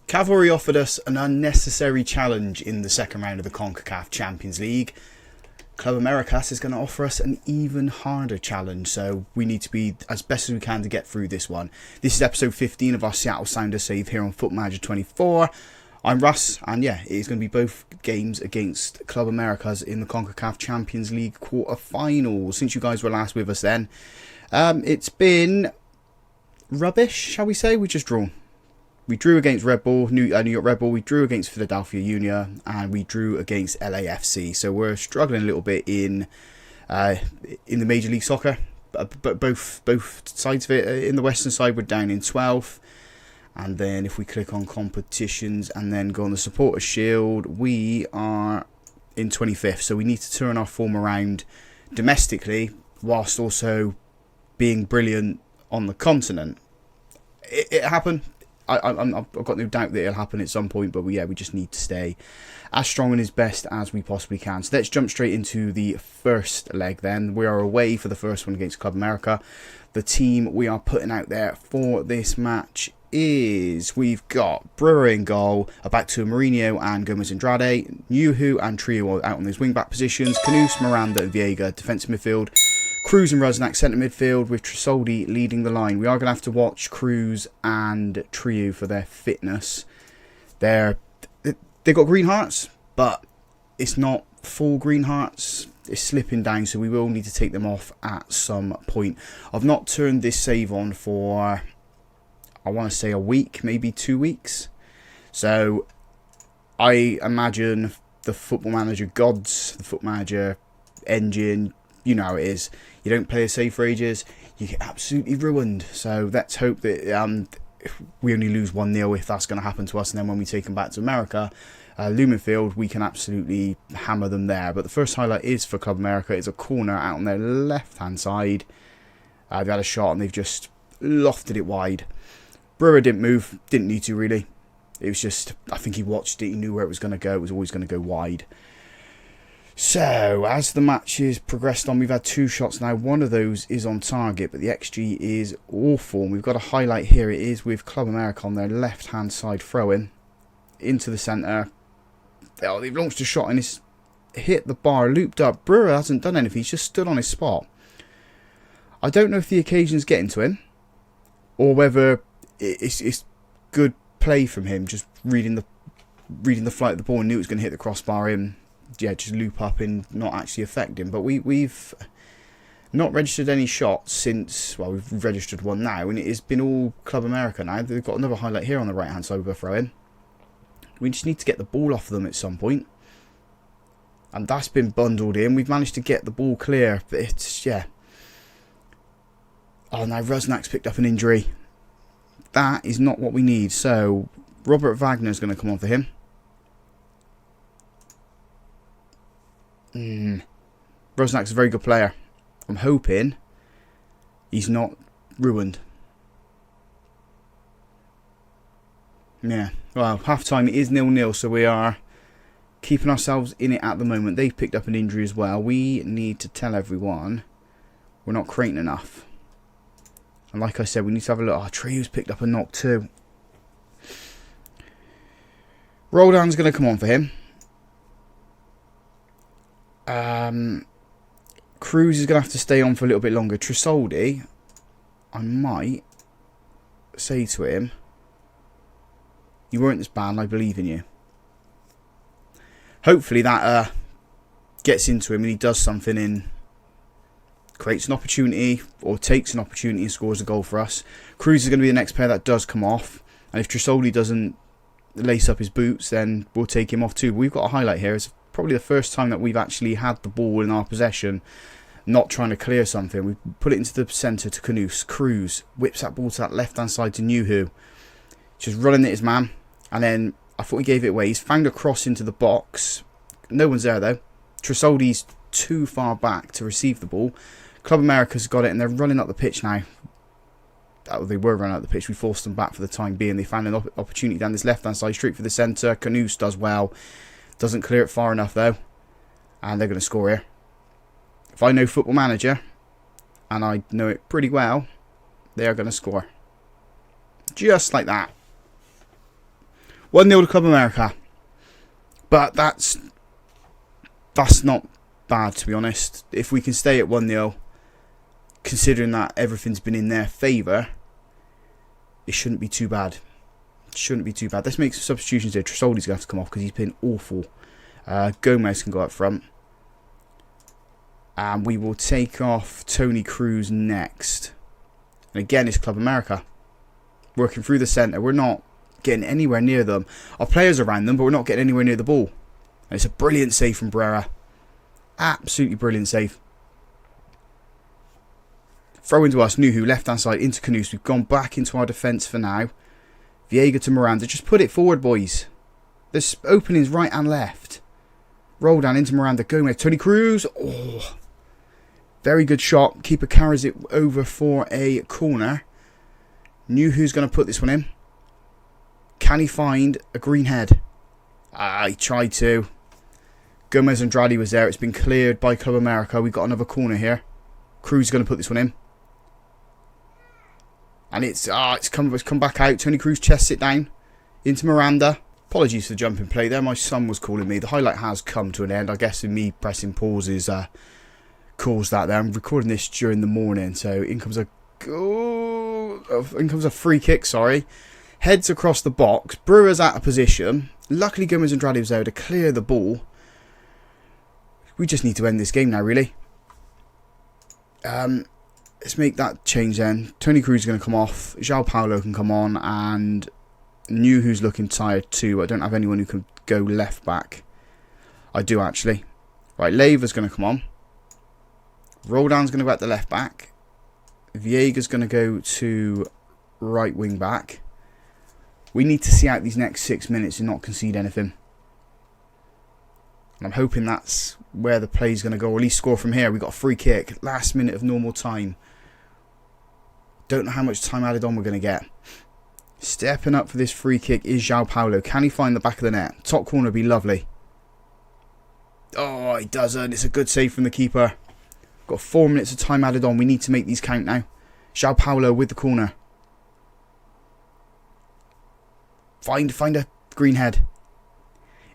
Cavalry offered us an unnecessary challenge in the second round of the CONCACAF Champions League. Club Americas is going to offer us an even harder challenge, so we need to be as best as we can to get through this one. This is episode 15 of our Seattle Sounders save here on Football Manager 24. I'm Russ, and yeah, it is going to be both games against Club Americas in the CONCACAF Champions League quarter-finals. Since you guys were last with us then, it's been rubbish, shall we say? We just drawn. We drew against Red Bull, New York Red Bull, we drew against Philadelphia Union, and we drew against LAFC. So we're struggling a little bit in the Major League Soccer. But both sides of it, in the Western side, we're down in 12th. And then if we click on competitions and then go on the Supporters Shield, we are in 25th. So we need to turn our form around domestically, whilst also being brilliant on the continent. It happened. I've got no doubt that it'll happen at some point, but we just need to stay as strong and as best as we possibly can. So let's jump straight into the first leg then. We are away for the first one against Club America. The team we are putting out there for this match is, we've got Brewer in goal, a back to Mourinho and Gomez Andrade, Nuhu and Trio out on those wing-back positions, Canus, Miranda and Viega defensive midfield, Cruz and Rusnak centre midfield, with Trisoldi leading the line. We are going to have to watch Cruz and Trio for their fitness. They've got green hearts, but it's not full green hearts. It's slipping down, so we will need to take them off at some point. I've not turned this save on for, I want to say, a week, maybe 2 weeks. So I imagine the Football Manager gods, the Football Manager engine, you know how it is. You don't play a save for ages, you get absolutely ruined. So let's hope that we only lose 1-0 if that's going to happen to us. And then when we take them back to America, Lumenfield, we can absolutely hammer them there. But the first highlight is for Club America. It's a corner out on their left-hand side. They've had a shot and they've just lofted it wide. Brewer didn't move, didn't need to really. It was just, I think he watched it, he knew where it was going to go. It was always going to go wide. So, as the match has progressed on, we've had 2 shots now. One of those is on target, but the XG is awful. And we've got a highlight here. It is with Club America on their left-hand side throwing into the centre. Oh, they've launched a shot and it's hit the bar, looped up. Brewer hasn't done anything. He's just stood on his spot. I don't know if the occasion's getting to him, or whether it's good play from him, just reading the flight of the ball and knew it was going to hit the crossbar in. Yeah, just loop up and not actually affect him. But we've not registered any shots since, well, we've registered one now, and it has been all Club America now. They've got another highlight here on the right hand side with a throw in. We just need to get the ball off them at some point, and that's been bundled in. We've managed to get the ball clear, but it's, yeah. Oh, now Rusnak's picked up an injury. That is not what we need. So Robert Wagner's going to come on for him. Rusnak's a very good player. I'm hoping he's not ruined. Yeah, well, half time it is 0-0, so we are keeping ourselves in it at the moment. They've picked up an injury as well. We need to tell everyone we're not creating enough. And like I said, we need to have a look. Oh, Trio's picked up a knock too. Roldan's going to come on for him. Cruz is going to have to stay on for a little bit longer. Trisoldi, I might say to him, you weren't this bad, I believe in you. Hopefully that gets into him and he does something in, creates an opportunity or takes an opportunity and scores a goal for us. Cruz is going to be the next player that does come off. And if Trisoldi doesn't lace up his boots, then we'll take him off too. But we've got a highlight here. It's probably the first time that we've actually had the ball in our possession, not trying to clear something. We put it into the centre to Canus. Cruz whips that ball to that left-hand side to Nuhu. Just running at his man. And then I thought he gave it away. He's found a cross into the box. No one's there though. Trisoldi's too far back to receive the ball. Club America's got it and they're running up the pitch now. They were running up the pitch. We forced them back for the time being. They found an opportunity down this left-hand side, straight for the centre. Canus does well. Doesn't clear it far enough though. And they're going to score here. If I know Football Manager, and I know it pretty well, they are going to score. Just like that. 1-0 to Club America. But that's not bad, to be honest. If we can stay at 1-0, considering that everything's been in their favour, it shouldn't be too bad. Shouldn't be too bad. Let's make some substitutions here. Tresoldi's going to have to come off because he's been awful. Gomez can go up front. And we will take off Tony Cruz next. And again, it's Club America. Working through the centre. We're not getting anywhere near them. Our players are around them, but we're not getting anywhere near the ball. And it's a brilliant save from Brera. Absolutely brilliant save. Throw into us. Nuhu, left-hand side, into Canus. We've gone back into our defence for now. Viega to Miranda. Just put it forward, boys. There's openings right and left. Roll down into Miranda. Gomez. Tony Cruz. Oh. Very good shot. Keeper carries it over for a corner. Nuhu's going to put this one in. Can he find a green head? He tried to. Gomez Andrade was there. It's been cleared by Club America. We've got another corner here. Cruz is going to put this one in. And it's come back out. Tony Cruz chests it down. Into Miranda. Apologies for the jumping play there. My son was calling me. The highlight has come to an end. I guess me pressing pause is caused that there. I'm recording this during the morning. So in comes a free kick, sorry. Heads across the box. Brewer's out of position. Luckily Gomez Andrade was there to clear the ball. We just need to end this game now, really. Let's make that change then. Tony Cruz is going to come off. João Paulo can come on. And Nuhu's looking tired too. I don't have anyone who can go left back. I do actually. Right, Leiva's going to come on. Roldan's going to go at the left back. Viega's going to go to right wing back. We need to see out these next 6 minutes and not concede anything. And I'm hoping that's where the play's going to go, or at least score from here. We've got a free kick. Last minute of normal time. Don't know how much time added on we're going to get. Stepping up for this free kick is João Paulo. Can he find the back of the net? Top corner would be lovely. Oh, he doesn't. It's a good save from the keeper. Got 4 minutes of time added on. We need to make these count now. João Paulo with the corner. Find a green head.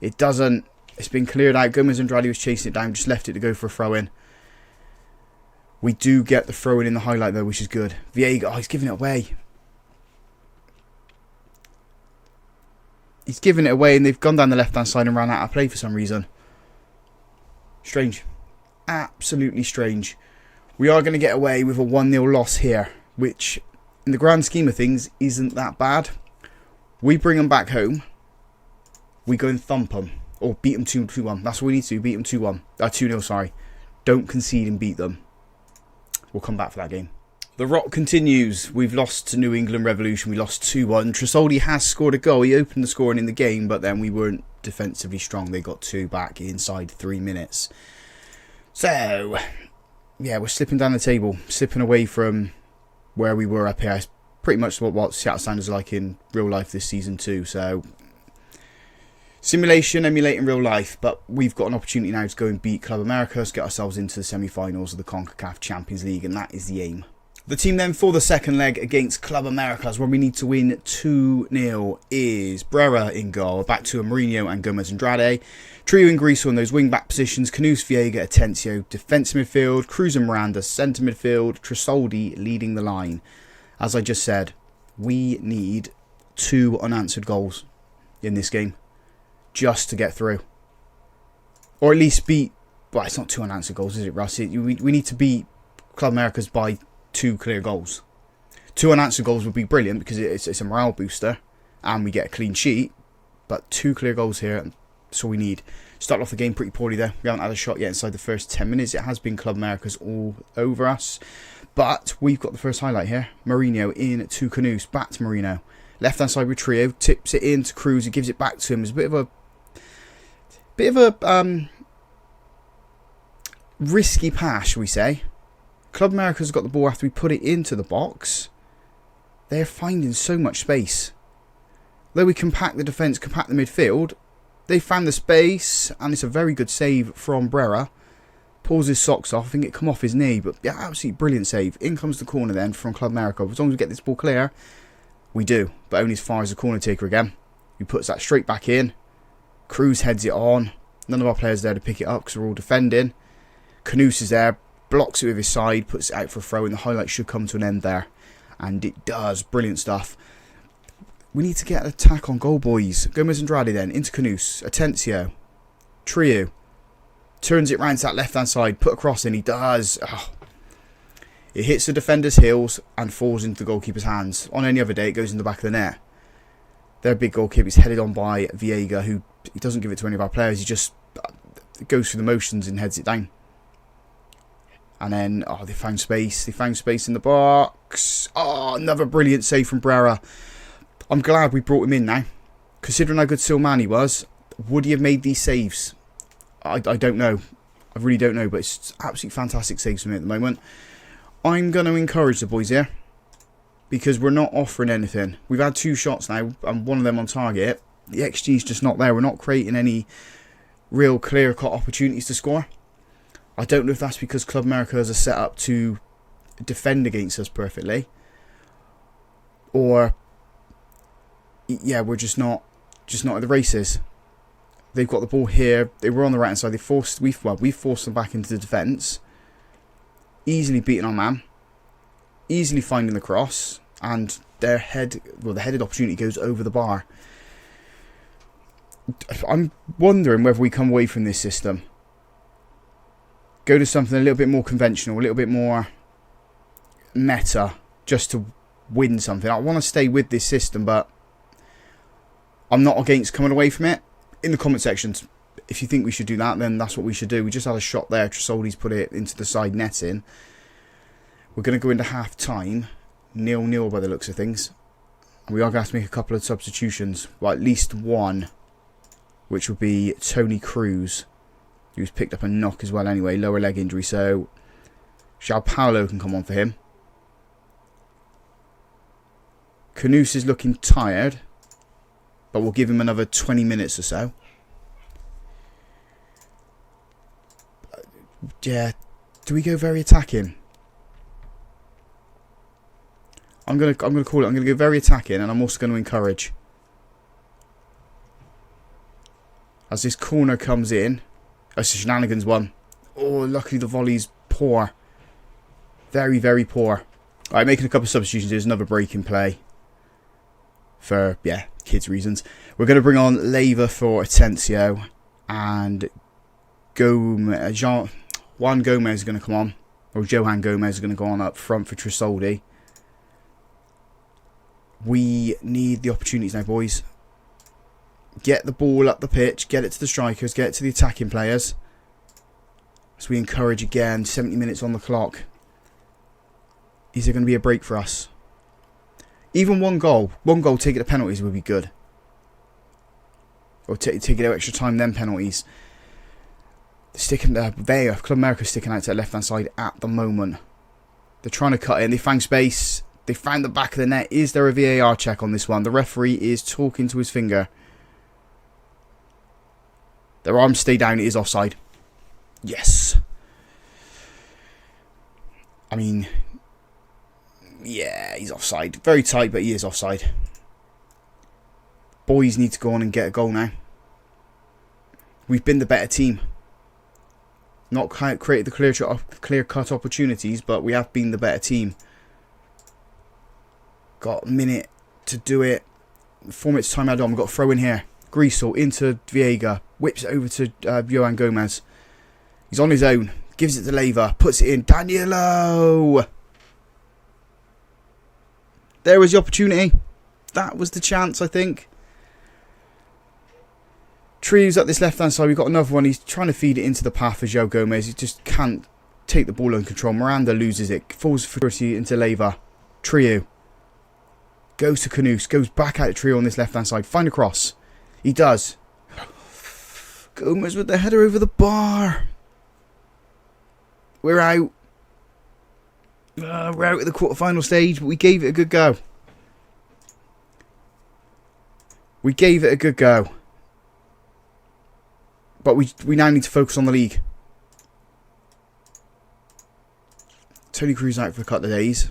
It doesn't. It's been cleared out. Gomez Andrade was chasing it down. Just left it to go for a throw-in. We do get the throw-in in the highlight though, which is good. Viega. Oh, he's giving it away. He's giving it away and they've gone down the left-hand side and ran out of play for some reason. Strange. Absolutely strange. We are going to get away with a 1-0 loss here, which in the grand scheme of things isn't that bad. We bring them back home. We go and thump them. Or beat them 2-1. That's what we need to do. Beat them 2-1. 2-0, sorry. Don't concede and beat them. We'll come back for that game. The rot continues. We've lost to New England Revolution. We lost 2-1. Tresoldi has scored a goal. He opened the scoring in the game, but then we weren't defensively strong. They got 2 back inside 3 minutes. So, yeah, we're slipping down the table. Slipping away from where we were up here. It's pretty much what Seattle Sounders are like in real life this season too. So, simulation, emulating real life. But we've got an opportunity now to go and beat Club America, to get ourselves into the semi-finals of the CONCACAF Champions League. And that is the aim. The team then for the second leg against Club Americas, where we need to win 2-0, is Brera in goal. Back to Mourinho and Gomez Andrade. Trio in Greece on those wing-back positions. Canus, Viega, Atencio, defensive midfield. Cruz and Miranda, centre midfield. Tresoldi leading the line. As I just said, we need 2 unanswered goals in this game just to get through. Or at least beat... Well, it's not 2 unanswered goals, is it, Russ? We need to beat Club Americas by 2 clear goals. 2 unanswered goals would be brilliant because it's a morale booster and we get a clean sheet. But 2 clear goals here, that's all we need. Started off the game pretty poorly there. We haven't had a shot yet inside the first 10 minutes. It has been Club Americas all over us. But we've got the first highlight here. Mourinho in to Canus. Back to Mourinho. Left hand side with Trio. Tips it in to Cruz. He gives it back to him. It's a bit of a risky pass, shall we say. Club America's got the ball after we put it into the box. They're finding so much space. Though we compact the defence, compact the midfield, they found the space, and it's a very good save from Brera. Pulls his socks off. I think it come off his knee, but yeah, absolutely brilliant save. In comes the corner then from Club America. As long as we get this ball clear, we do, but only as far as the corner taker again. He puts that straight back in. Cruz heads it on. None of our players there to pick it up because we're all defending. Canus is there, blocks it with his side, puts it out for a throw, and the highlight should come to an end there. And it does. Brilliant stuff. We need to get an attack on goal, boys. Gomez Andrade then, into Canus. Atencio. Trio. Turns it round to that left-hand side, put a cross in. He does. Oh. It hits the defender's heels and falls into the goalkeeper's hands. On any other day, it goes in the back of the net. Their big goalkeeper is headed on by Viega, who he doesn't give it to any of our players. He just goes through the motions and heads it down. And then, oh, they found space. They found space in the box. Oh, another brilliant save from Brera. I'm glad we brought him in now. Considering how good Silmani was, would he have made these saves? I don't know. I really don't know, but it's absolutely fantastic saves from him at the moment. I'm going to encourage the boys here, because we're not offering anything. We've had 2 shots now, and one of them on target. The XG is just not there. We're not creating any real clear-cut opportunities to score. I don't know if that's because Club America has a set up to defend against us perfectly, or yeah, we're just not at the races. They've got the ball here. They were on the right hand side. We've forced them back into the defence. Easily beating our man. Easily finding the cross, and the headed opportunity goes over the bar. I'm wondering whether we come away from this system, go to something a little bit more conventional, a little bit more meta, just to win something. I want to stay with this system, but I'm not against coming away from it. In the comment sections, if you think we should do that, then that's what we should do. We just had a shot there. Tresoldi's put it into the side netting. We're going to go into half time 0-0 by the looks of things, and we are going to have to make a couple of substitutions. Well, at least one, which would be Tony Cruz, who's picked up a knock as well anyway, lower leg injury, so João Paulo can come on for him. Canus is looking tired, but we'll give him another 20 minutes or so. Yeah, do we go very attacking? I'm gonna call it. I'm gonna go very attacking, and I'm also going to encourage. As this corner comes in, it's a shenanigans one. Oh, luckily the volley's poor. Very, very poor. Alright, making a couple of substitutions. There's another break in play. For, yeah, kids' reasons. We're going to bring on Leyva for Atencio. And Juan Gomez is going to come on. Or Johan Gomez is going to go on up front for Tresoldi. We need the opportunities now, boys. Get the ball up the pitch. Get it to the strikers. Get it to the attacking players. As we encourage again. 70 minutes on the clock. Is there going to be a break for us? Even one goal. One goal, take it to penalties would be good. Or take it out extra time, then penalties. Club America sticking out to the left-hand side at the moment. They're trying to cut in. They found space. They found the back of the net. Is there a VAR check on this one? The referee is talking to his finger. Their arms stay down. It is offside. Yes. I mean, yeah, he's offside. Very tight, but he is offside. Boys need to go on and get a goal now. We've been the better team. Not created the clear-cut opportunities, but we have been the better team. Got a minute to do it. 4 minutes time added on. We've got a throw in here. Griesel into Viega. Whips it over to Johan Gomez. He's on his own. Gives it to Leyva. Puts it in. Danilo! There was the opportunity. That was the chance, I think. Treves up this left-hand side. We've got another one. He's trying to feed it into the path of João Gomez. He just can't take the ball under control. Miranda loses it. Falls for into Leyva. Trio. Goes to Canus. Goes back out to Trio on this left-hand side. Find a cross. He does. Gomez with the header over the bar. We're out. We're out at the quarter-final stage, but we gave it a good go. We gave it a good go. But we now need to focus on the league. Tony Cruz out for a couple of days.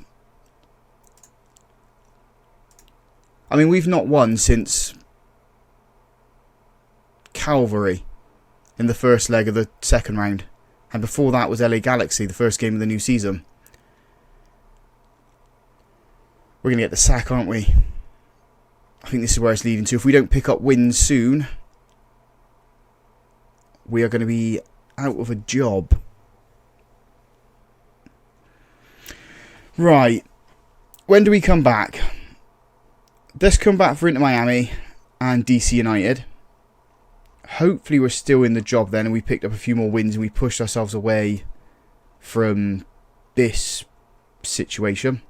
I mean, we've not won since Cavalry in the first leg of the second round. And before that was LA Galaxy, the first game of the new season. We're going to get the sack, aren't we? I think this is where it's leading to. If we don't pick up wins soon, we are going to be out of a job. Right. When do we come back? Let's come back for Inter Miami and DC United. Hopefully we're still in the job then and we picked up a few more wins and we pushed ourselves away from this situation.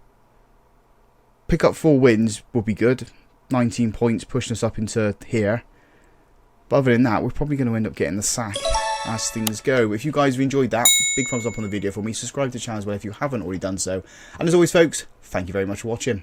Pick up 4 wins would be good. 19 points pushing us up into here. But other than that, we're probably going to end up getting the sack as things go. If you guys have enjoyed that, big thumbs up on the video for me. Subscribe to the channel as well if you haven't already done so. And as always, folks, thank you very much for watching.